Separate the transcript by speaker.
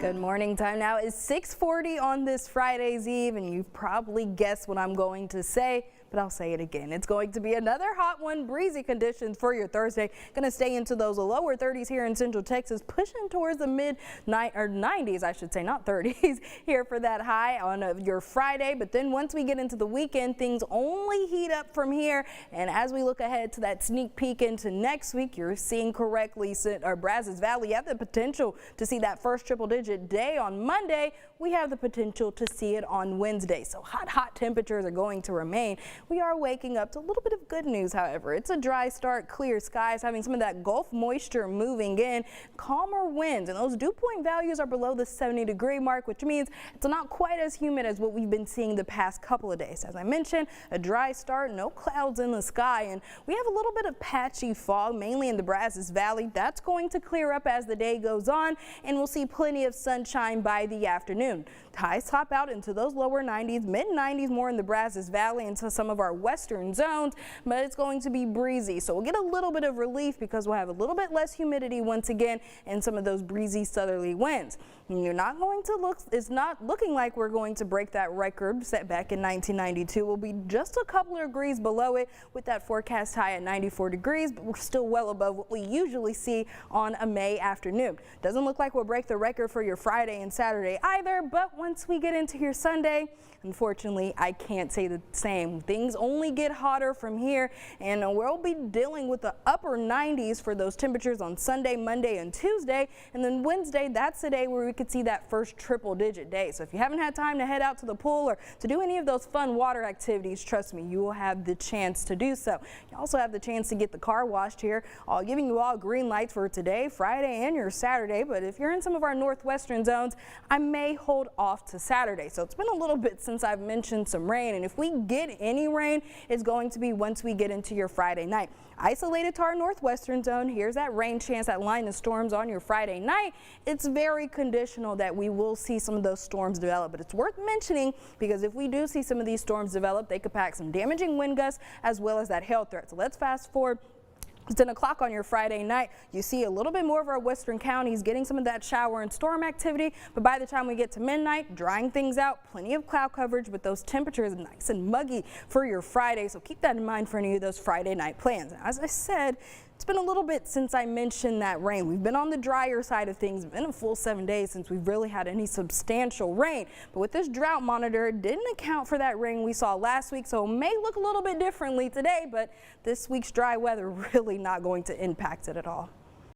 Speaker 1: Good morning. Time now is 6:40 on this Friday's Eve, and you've probably guessed what I'm going to say, but I'll say it again. It's going to be another hot one. Breezy conditions for your Thursday. Going to stay into those lower 30s here in Central Texas, pushing towards the mid-90s, I should say, not 30s here for that high on your Friday. But then once we get into the weekend, things only heat up from here. And as we look ahead to that sneak peek into next week, you're seeing correctly, Brazos Valley have the potential to see that first triple-digit day on Monday. We have the potential to see it on Wednesday. So hot temperatures are going to remain. We are waking up to a little bit of good news, however. It's a dry start, clear skies, having some of that Gulf moisture moving in, calmer winds, and those dew point values are below the 70-degree mark, which means it's not quite as humid as what we've been seeing the past couple of days. As I mentioned, a dry start, no clouds in the sky, and we have a little bit of patchy fog, mainly in the Brazos Valley. That's going to clear up as the day goes on, and we'll see plenty of sunshine by the afternoon. Highs top out into those lower 90s, mid-90s more in the Brazos Valley into some of our western zones, but it's going to be breezy. So we'll get a little bit of relief because we'll have a little bit less humidity once again and some of those breezy southerly winds. And it's not looking like we're going to break that record set back in 1992. We'll be just a couple of degrees below it with that forecast high at 94 degrees, but we're still well above what we usually see on a May afternoon. Doesn't look like we'll break the record for your Friday and Saturday either, but once we get into your Sunday, unfortunately, I can't say the same. Things only get hotter from here, and we'll be dealing with the upper 90s for those temperatures on Sunday, Monday, and Tuesday. And then Wednesday, that's the day where we could see that first triple-digit day. So if you haven't had time to head out to the pool or to do any of those fun water activities, trust me, you will have the chance to do so. You also have the chance to get the car washed here, giving you all green lights for today, Friday, and your Saturday. But if you're in some of our northwestern zones, I may hold off to Saturday. So it's been a little bit since I've mentioned some rain, and if we get any rain, it's going to be once we get into your Friday night. Isolated to our northwestern zone, here's that rain chance, that line of storms on your Friday night. It's very conditional that we will see some of those storms develop, but it's worth mentioning because if we do see some of these storms develop, they could pack some damaging wind gusts as well as that hail threat. So let's fast forward. 10 o'clock on your Friday night, you see a little bit more of our western counties getting some of that shower and storm activity, but by the time we get to midnight, drying things out, plenty of cloud coverage with those temperatures nice and muggy for your Friday. So keep that in mind for any of those Friday night plans. As I said, it's been a little bit since I mentioned that rain. We've been on the drier side of things. It's been a full 7 days since we've really had any substantial rain. But with this drought monitor, it didn't account for that rain we saw last week, so it may look a little bit differently today, but this week's dry weather really not going to impact it at all.